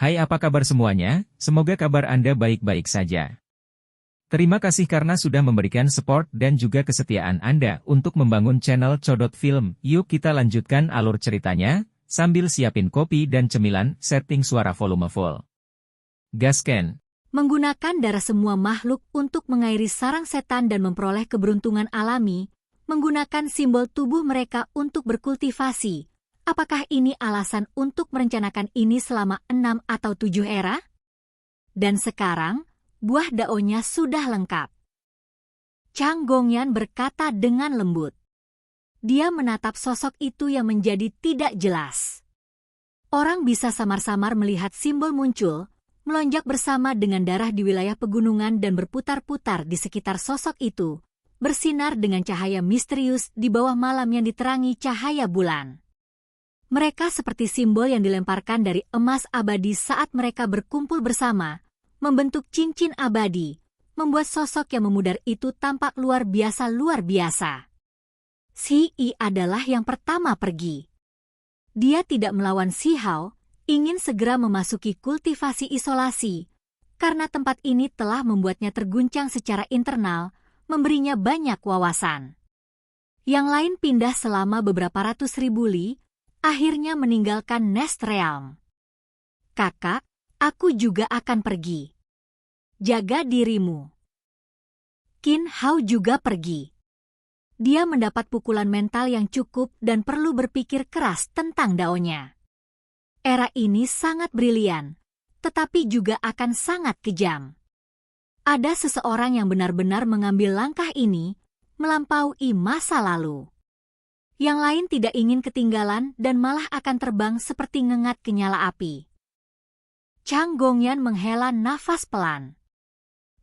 Hai, apa kabar semuanya? Semoga kabar Anda baik-baik saja. Terima kasih karena sudah memberikan support dan juga kesetiaan Anda untuk membangun channel Codot Film. Yuk kita lanjutkan alur ceritanya, sambil siapin kopi dan cemilan, setting suara volume full. Gasken. Menggunakan darah semua makhluk untuk mengairi sarang setan dan memperoleh keberuntungan alami, menggunakan simbol tubuh mereka untuk berkultivasi. Apakah ini alasan untuk merencanakan ini selama 6 atau 7 era? Dan sekarang, buah daunnya sudah lengkap. Chang Gongyan berkata dengan lembut. Dia menatap sosok itu yang menjadi tidak jelas. Orang bisa samar-samar melihat simbol muncul, melonjak bersama dengan darah di wilayah pegunungan dan berputar-putar di sekitar sosok itu, bersinar dengan cahaya misterius di bawah malam yang diterangi cahaya bulan. Mereka seperti simbol yang dilemparkan dari emas abadi saat mereka berkumpul bersama, membentuk cincin abadi, membuat sosok yang memudar itu tampak luar biasa. Si I adalah yang pertama pergi. Dia tidak melawan Si Hao, ingin segera memasuki kultivasi isolasi, karena tempat ini telah membuatnya terguncang secara internal, memberinya banyak wawasan. Yang lain pindah selama beberapa ratus ribu li, akhirnya meninggalkan Nest Realm. Kakak, aku juga akan pergi. Jaga dirimu. Qin Hao juga pergi. Dia mendapat pukulan mental yang cukup dan perlu berpikir keras tentang daunnya. Era ini sangat brilian, tetapi juga akan sangat kejam. Ada seseorang yang benar-benar mengambil langkah ini, melampaui masa lalu. Yang lain tidak ingin ketinggalan dan malah akan terbang seperti ngengat kenyala api. Chang Gongyan menghela nafas pelan.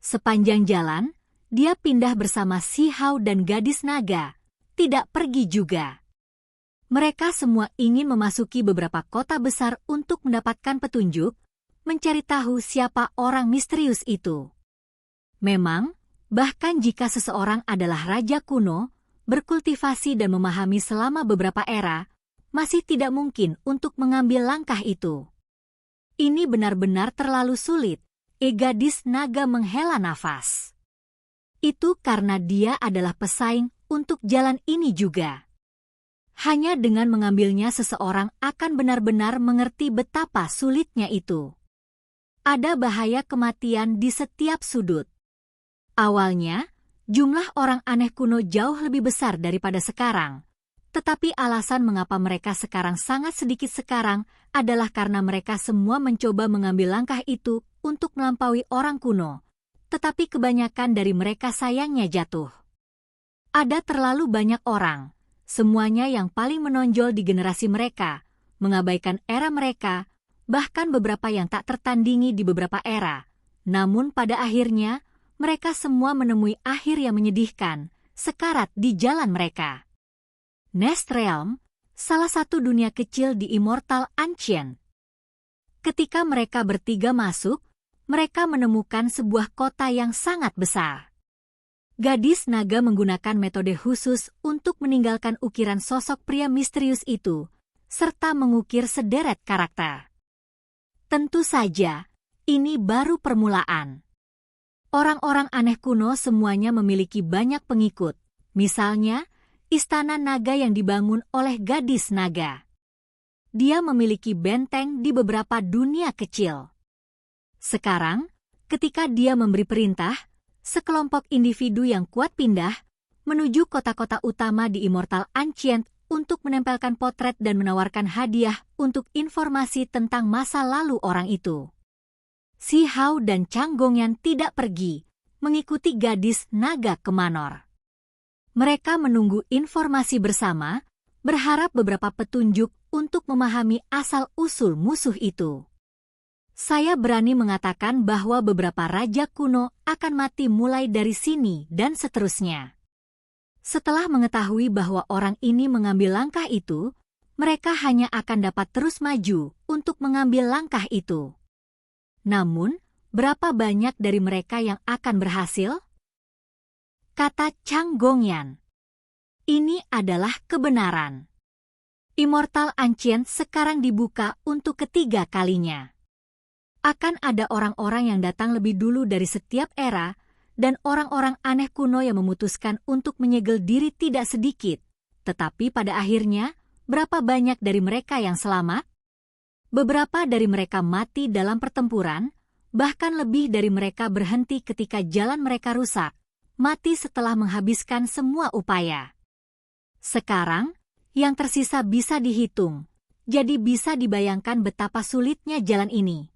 Sepanjang jalan, dia pindah bersama Si Hao dan gadis naga, tidak pergi juga. Mereka semua ingin memasuki beberapa kota besar untuk mendapatkan petunjuk, mencari tahu siapa orang misterius itu. Memang, bahkan jika seseorang adalah raja kuno, berkultivasi dan memahami selama beberapa era, masih tidak mungkin untuk mengambil langkah itu. Ini benar-benar terlalu sulit, gadis naga menghela nafas. Itu karena dia adalah pesaing untuk jalan ini juga. Hanya dengan mengambilnya seseorang akan benar-benar mengerti betapa sulitnya itu. Ada bahaya kematian di setiap sudut. Awalnya, jumlah orang aneh kuno jauh lebih besar daripada sekarang. Tetapi alasan mengapa mereka sekarang sangat sedikit sekarang adalah karena mereka semua mencoba mengambil langkah itu untuk melampaui orang kuno. Tetapi kebanyakan dari mereka sayangnya jatuh. Ada terlalu banyak orang, semuanya yang paling menonjol di generasi mereka, mengabaikan era mereka, bahkan beberapa yang tak tertandingi di beberapa era. Namun pada akhirnya, mereka semua menemui akhir yang menyedihkan, sekarat di jalan mereka. Nest Realm, salah satu dunia kecil di Immortal Ancient. Ketika mereka bertiga masuk, mereka menemukan sebuah kota yang sangat besar. Gadis naga menggunakan metode khusus untuk meninggalkan ukiran sosok pria misterius itu, serta mengukir sederet karakter. Tentu saja, ini baru permulaan. Orang-orang aneh kuno semuanya memiliki banyak pengikut, misalnya istana naga yang dibangun oleh gadis naga. Dia memiliki benteng di beberapa dunia kecil. Sekarang, ketika dia memberi perintah, sekelompok individu yang kuat pindah menuju kota-kota utama di Immortal Ancient untuk menempelkan potret dan menawarkan hadiah untuk informasi tentang masa lalu orang itu. Si Hao dan Chang Gongyan tidak pergi, mengikuti gadis naga ke Manor. Mereka menunggu informasi bersama, berharap beberapa petunjuk untuk memahami asal-usul musuh itu. Saya berani mengatakan bahwa beberapa raja kuno akan mati mulai dari sini dan seterusnya. Setelah mengetahui bahwa orang ini mengambil langkah itu, mereka hanya akan dapat terus maju untuk mengambil langkah itu. Namun, berapa banyak dari mereka yang akan berhasil? Kata Chang Gongyan. Ini adalah kebenaran. Immortal Ancient sekarang dibuka untuk ketiga kalinya. Akan ada orang-orang yang datang lebih dulu dari setiap era, dan orang-orang aneh kuno yang memutuskan untuk menyegel diri tidak sedikit. Tetapi pada akhirnya, berapa banyak dari mereka yang selamat? Beberapa dari mereka mati dalam pertempuran, bahkan lebih dari mereka berhenti ketika jalan mereka rusak, mati setelah menghabiskan semua upaya. Sekarang, yang tersisa bisa dihitung, jadi bisa dibayangkan betapa sulitnya jalan ini.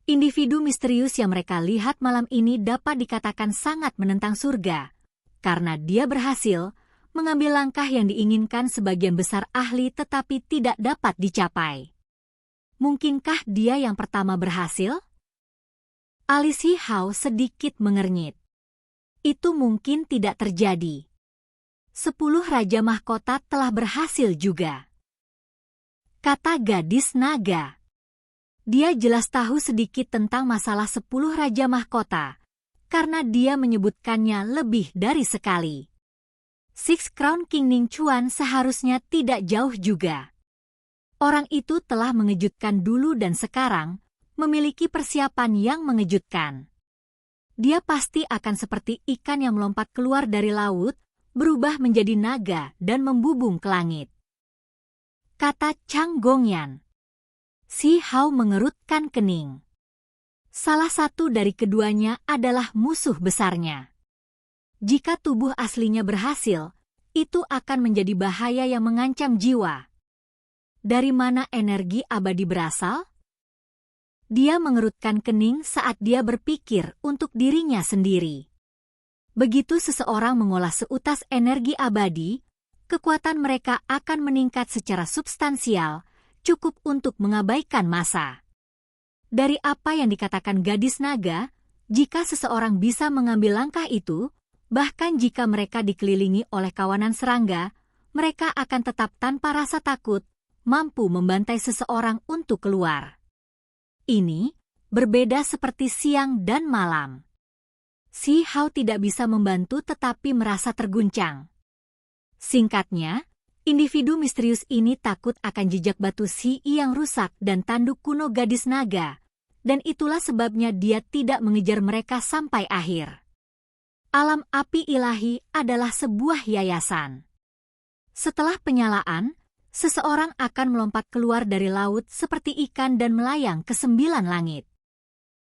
Individu misterius yang mereka lihat malam ini dapat dikatakan sangat menentang surga, karena dia berhasil mengambil langkah yang diinginkan sebagian besar ahli tetapi tidak dapat dicapai. Mungkinkah dia yang pertama berhasil? Alis He Hao sedikit mengernyit. Itu mungkin tidak terjadi. 10 Raja Mahkota telah berhasil juga, kata gadis naga. Dia jelas tahu sedikit tentang masalah 10 Raja Mahkota, karena dia menyebutkannya lebih dari sekali. Six Crown King Ning Chuan seharusnya tidak jauh juga. Orang itu telah mengejutkan dulu dan sekarang memiliki persiapan yang mengejutkan. Dia pasti akan seperti ikan yang melompat keluar dari laut, berubah menjadi naga dan membubung ke langit, kata Chang Gongyan. Si Hao mengerutkan kening. Salah satu dari keduanya adalah musuh besarnya. Jika tubuh aslinya berhasil, itu akan menjadi bahaya yang mengancam jiwa. Dari mana energi abadi berasal? Dia mengerutkan kening saat dia berpikir untuk dirinya sendiri. Begitu seseorang mengolah seutas energi abadi, kekuatan mereka akan meningkat secara substansial, cukup untuk mengabaikan masa. Dari apa yang dikatakan gadis naga, jika seseorang bisa mengambil langkah itu, bahkan jika mereka dikelilingi oleh kawanan serangga, mereka akan tetap tanpa rasa takut, mampu membantai seseorang untuk keluar. Ini berbeda seperti siang dan malam. Si Hao tidak bisa membantu tetapi merasa terguncang. Singkatnya, individu misterius ini takut akan jejak batu Si yang rusak dan tanduk kuno gadis naga, dan itulah sebabnya dia tidak mengejar mereka sampai akhir. Alam api ilahi adalah sebuah yayasan. Setelah penyalaan, seseorang akan melompat keluar dari laut seperti ikan dan melayang ke 9 langit.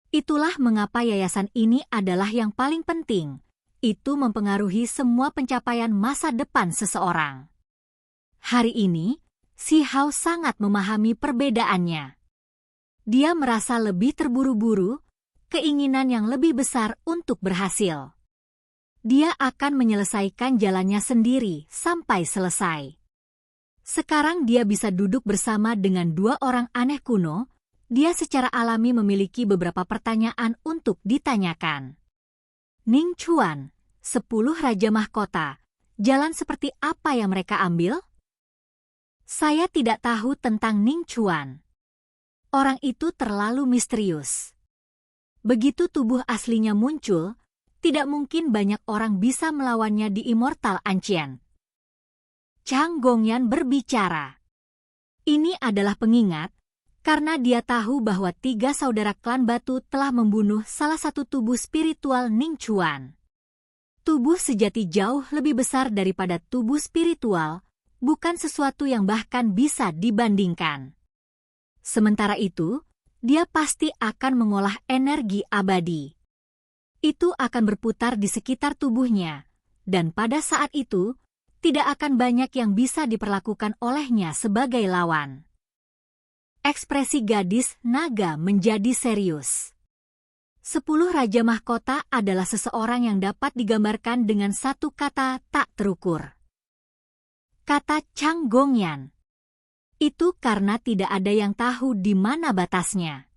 Itulah mengapa yayasan ini adalah yang paling penting. Itu mempengaruhi semua pencapaian masa depan seseorang. Hari ini, Si Hao sangat memahami perbedaannya. Dia merasa lebih terburu-buru, keinginan yang lebih besar untuk berhasil. Dia akan menyelesaikan jalannya sendiri sampai selesai. Sekarang dia bisa duduk bersama dengan 2 orang aneh kuno, dia secara alami memiliki beberapa pertanyaan untuk ditanyakan. Ning Chuan, 10 Raja Mahkota, jalan seperti apa yang mereka ambil? Saya tidak tahu tentang Ning Chuan. Orang itu terlalu misterius. Begitu tubuh aslinya muncul, tidak mungkin banyak orang bisa melawannya di Immortal Ancient. Chang Gongyan berbicara. Ini adalah pengingat, karena dia tahu bahwa 3 saudara klan batu telah membunuh salah satu tubuh spiritual Ning Chuan. Tubuh sejati jauh lebih besar daripada tubuh spiritual, bukan sesuatu yang bahkan bisa dibandingkan. Sementara itu, dia pasti akan mengolah energi abadi. Itu akan berputar di sekitar tubuhnya, dan pada saat itu, tidak akan banyak yang bisa diperlakukan olehnya sebagai lawan. Ekspresi gadis naga menjadi serius. 10 Raja Mahkota adalah seseorang yang dapat digambarkan dengan satu kata tak terukur, kata Chang Gongyan. Itu karena tidak ada yang tahu di mana batasnya.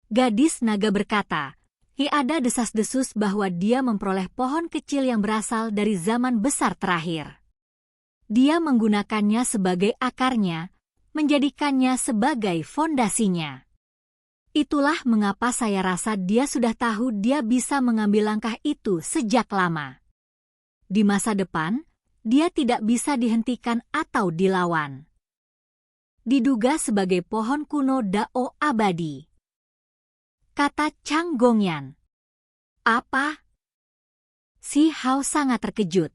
Gadis naga berkata, ada desas-desus bahwa dia memperoleh pohon kecil yang berasal dari zaman besar terakhir. Dia menggunakannya sebagai akarnya, menjadikannya sebagai fondasinya. Itulah mengapa saya rasa dia sudah tahu dia bisa mengambil langkah itu sejak lama. Di masa depan, dia tidak bisa dihentikan atau dilawan. Diduga sebagai pohon kuno Dao abadi. kata Chang Gongyan. Apa? Si Hao sangat terkejut.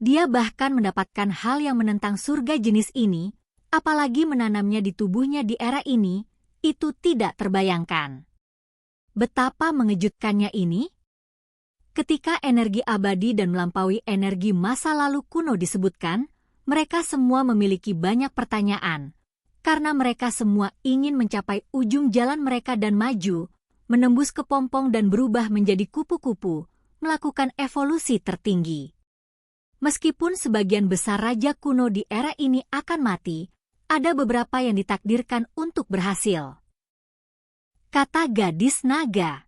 Dia bahkan mendapatkan hal yang menentang surga jenis ini, apalagi menanamnya di tubuhnya di era ini, itu tidak terbayangkan. Betapa mengejutkannya ini? Ketika energi abadi dan melampaui energi masa lalu kuno disebutkan, mereka semua memiliki banyak pertanyaan, karena mereka semua ingin mencapai ujung jalan mereka dan maju, menembus kepompong dan berubah menjadi kupu-kupu, melakukan evolusi tertinggi. Meskipun sebagian besar raja kuno di era ini akan mati, ada beberapa yang ditakdirkan untuk berhasil. Kata gadis naga.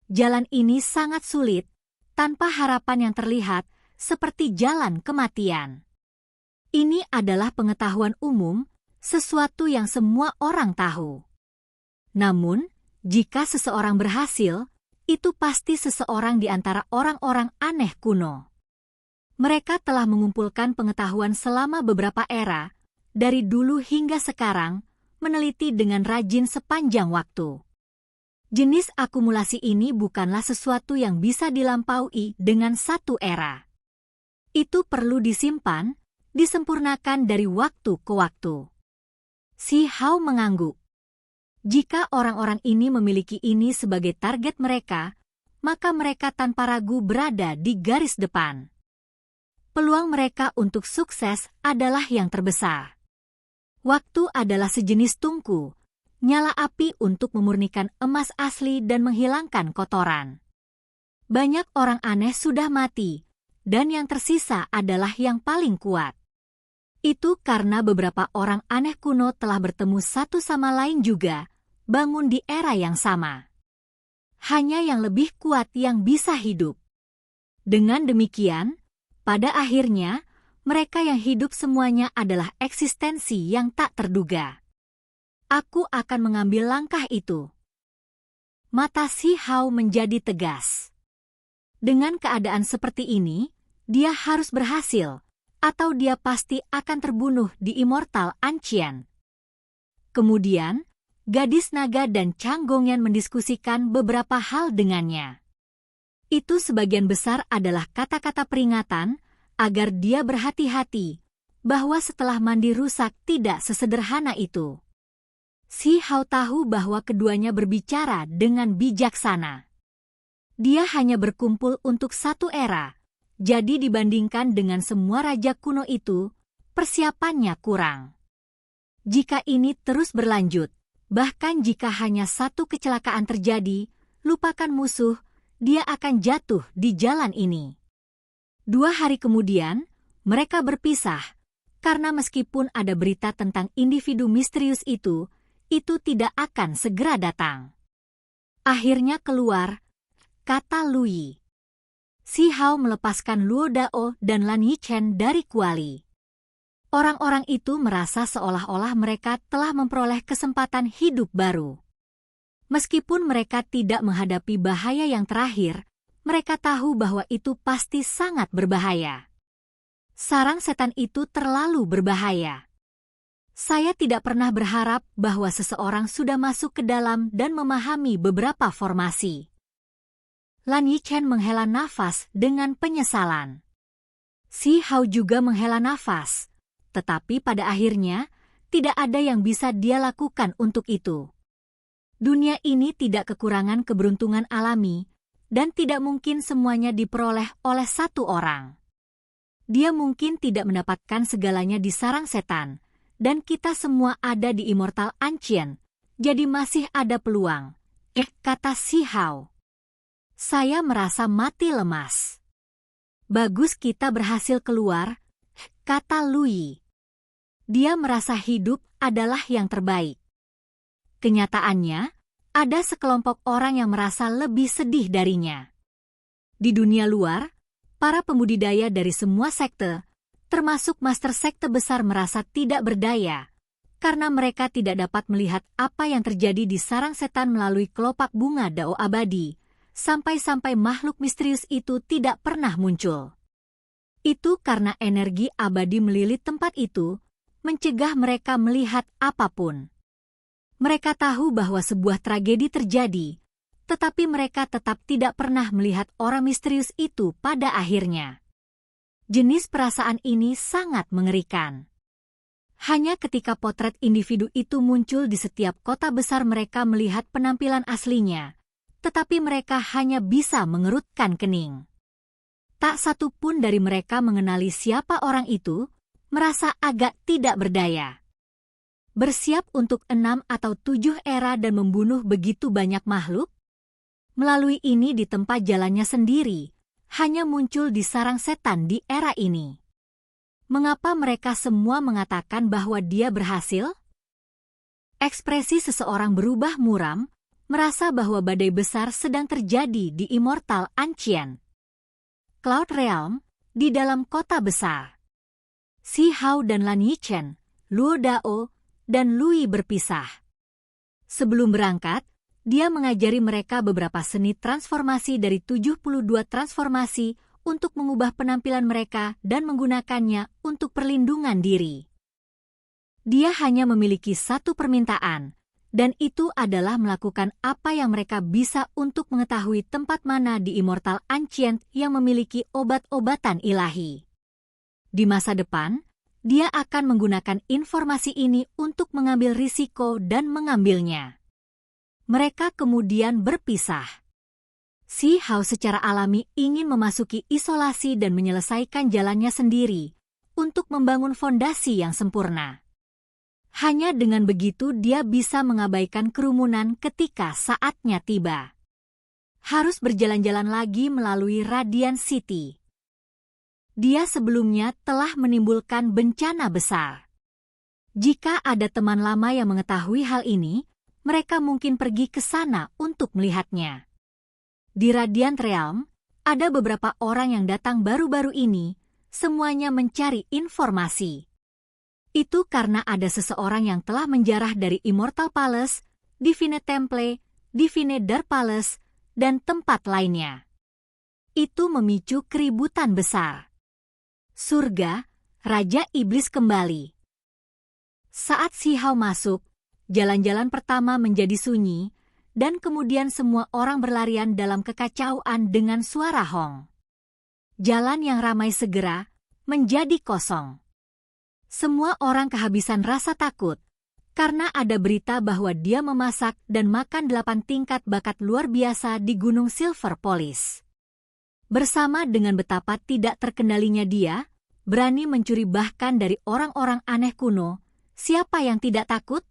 Jalan ini sangat sulit, tanpa harapan yang terlihat, seperti jalan kematian. Ini adalah pengetahuan umum, sesuatu yang semua orang tahu. Namun, jika seseorang berhasil, itu pasti seseorang di antara orang-orang aneh kuno. Mereka telah mengumpulkan pengetahuan selama beberapa era, dari dulu hingga sekarang, meneliti dengan rajin sepanjang waktu. Jenis akumulasi ini bukanlah sesuatu yang bisa dilampaui dengan satu era. Itu perlu disimpan, disempurnakan dari waktu ke waktu. Si Hao mengangguk. Jika orang-orang ini memiliki ini sebagai target mereka, maka mereka tanpa ragu berada di garis depan. Peluang mereka untuk sukses adalah yang terbesar. Waktu adalah sejenis tungku, nyala api untuk memurnikan emas asli dan menghilangkan kotoran. Banyak orang aneh sudah mati, dan yang tersisa adalah yang paling kuat. Itu karena beberapa orang aneh kuno telah bertemu satu sama lain juga, bangun di era yang sama. Hanya yang lebih kuat yang bisa hidup. Dengan demikian, pada akhirnya, mereka yang hidup semuanya adalah eksistensi yang tak terduga. Aku akan mengambil langkah itu. Mata si Hao menjadi tegas. Dengan keadaan seperti ini, dia harus berhasil, atau dia pasti akan terbunuh di Immortal Ancient. Kemudian, gadis naga dan Chang Gongyan mendiskusikan beberapa hal dengannya. Itu sebagian besar adalah kata-kata peringatan, agar dia berhati-hati, bahwa setelah mandi rusak tidak sesederhana itu. Si Hao tahu bahwa keduanya berbicara dengan bijaksana. Dia hanya berkumpul untuk satu era, jadi dibandingkan dengan semua raja kuno itu, persiapannya kurang. Jika ini terus berlanjut, bahkan jika hanya satu kecelakaan terjadi, lupakan musuh, dia akan jatuh di jalan ini. 2 hari kemudian, mereka berpisah, karena meskipun ada berita tentang individu misterius itu tidak akan segera datang. Akhirnya keluar, kata Lui. Si Hao melepaskan Luo Dao dan Lan Yichen dari kuali. Orang-orang itu merasa seolah-olah mereka telah memperoleh kesempatan hidup baru. Meskipun mereka tidak menghadapi bahaya yang terakhir, mereka tahu bahwa itu pasti sangat berbahaya. Sarang setan itu terlalu berbahaya. Saya tidak pernah berharap bahwa seseorang sudah masuk ke dalam dan memahami beberapa formasi. Lan Yichen menghela nafas dengan penyesalan. Si Hao juga menghela nafas, tetapi pada akhirnya tidak ada yang bisa dia lakukan untuk itu. Dunia ini tidak kekurangan keberuntungan alami, dan tidak mungkin semuanya diperoleh oleh satu orang. Dia mungkin tidak mendapatkan segalanya di sarang setan, dan kita semua ada di Immortal Ancient, jadi masih ada peluang, kata si Hao. Saya merasa mati lemas. Bagus kita berhasil keluar, kata Lui. Dia merasa hidup adalah yang terbaik. Kenyataannya, ada sekelompok orang yang merasa lebih sedih darinya. Di dunia luar, para pembudidaya dari semua sekte, termasuk master sekte besar merasa tidak berdaya, karena mereka tidak dapat melihat apa yang terjadi di sarang setan melalui kelopak bunga Dao abadi, sampai-sampai makhluk misterius itu tidak pernah muncul. Itu karena energi abadi melilit tempat itu, mencegah mereka melihat apapun. Mereka tahu bahwa sebuah tragedi terjadi, tetapi mereka tetap tidak pernah melihat orang misterius itu pada akhirnya. Jenis perasaan ini sangat mengerikan. Hanya ketika potret individu itu muncul di setiap kota besar mereka melihat penampilan aslinya, tetapi mereka hanya bisa mengerutkan kening. Tak satu pun dari mereka mengenali siapa orang itu, merasa agak tidak berdaya. Bersiap untuk 6 atau 7 era dan membunuh begitu banyak makhluk? Melalui ini di tempat jalannya sendiri, hanya muncul di sarang setan di era ini. Mengapa mereka semua mengatakan bahwa dia berhasil? Ekspresi seseorang berubah muram, merasa bahwa badai besar sedang terjadi di Immortal Ancient Cloud Realm, di dalam kota besar. Si Hao dan Lan Yichen, Luo Dao, dan Lui berpisah. Sebelum berangkat, dia mengajari mereka beberapa seni transformasi dari 72 transformasi untuk mengubah penampilan mereka dan menggunakannya untuk perlindungan diri. Dia hanya memiliki satu permintaan, dan itu adalah melakukan apa yang mereka bisa untuk mengetahui tempat mana di Immortal Ancient yang memiliki obat-obatan ilahi. Di masa depan, dia akan menggunakan informasi ini untuk mengambil risiko dan mengambilnya. Mereka kemudian berpisah. Si Hao secara alami ingin memasuki isolasi dan menyelesaikan jalannya sendiri untuk membangun fondasi yang sempurna. Hanya dengan begitu dia bisa mengabaikan kerumunan ketika saatnya tiba. Harus berjalan-jalan lagi melalui Radiant City. Dia sebelumnya telah menimbulkan bencana besar. Jika ada teman lama yang mengetahui hal ini, mereka mungkin pergi ke sana untuk melihatnya. Di Radiant Realm, ada beberapa orang yang datang baru-baru ini, semuanya mencari informasi. Itu karena ada seseorang yang telah menjarah dari Immortal Palace, Divine Temple, Divine Dark Palace, dan tempat lainnya. Itu memicu keributan besar. Surga, Raja Iblis kembali. Saat Si Hao masuk, jalan-jalan pertama menjadi sunyi, dan kemudian semua orang berlarian dalam kekacauan dengan suara hong. Jalan yang ramai segera menjadi kosong. Semua orang kehabisan rasa takut, karena ada berita bahwa dia memasak dan makan 8 tingkat bakat luar biasa di Gunung Silver Police. Bersama dengan betapa tidak terkendalinya dia, berani mencuri bahkan dari orang-orang aneh kuno, siapa yang tidak takut?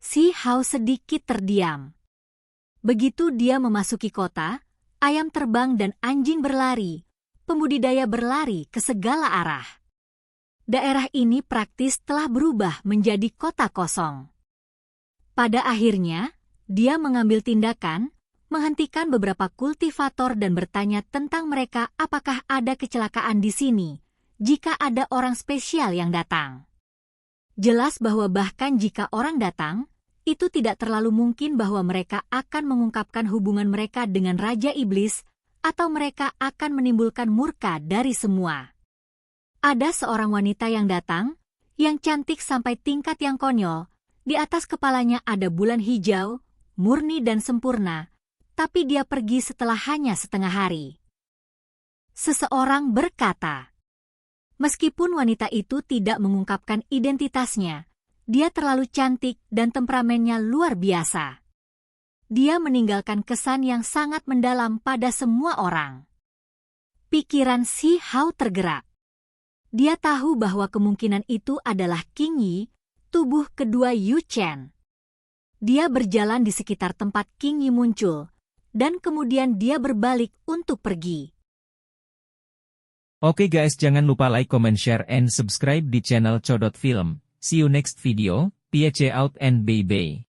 Si Hao sedikit terdiam. Begitu dia memasuki kota, ayam terbang dan anjing berlari, pembudidaya berlari ke segala arah. Daerah ini praktis telah berubah menjadi kota kosong. Pada akhirnya, dia mengambil tindakan, menghentikan beberapa kultivator dan bertanya tentang mereka apakah ada kecelakaan di sini, jika ada orang spesial yang datang. Jelas bahwa bahkan jika orang datang, itu tidak terlalu mungkin bahwa mereka akan mengungkapkan hubungan mereka dengan Raja Iblis, atau mereka akan menimbulkan murka dari semua. Ada seorang wanita yang datang, yang cantik sampai tingkat yang konyol, di atas kepalanya ada bulan hijau, murni dan sempurna, tapi dia pergi setelah hanya setengah hari. Seseorang berkata, meskipun wanita itu tidak mengungkapkan identitasnya, dia terlalu cantik dan temperamennya luar biasa. Dia meninggalkan kesan yang sangat mendalam pada semua orang. Pikiran Si Hao tergerak. Dia tahu bahwa kemungkinan itu adalah King Yi, tubuh kedua Yu Chen. Dia berjalan di sekitar tempat King Yi muncul, dan kemudian dia berbalik untuk pergi. Oke guys, jangan lupa like, comment, share, and subscribe di channel Codot Film. See you next video, peace out and bye-bye.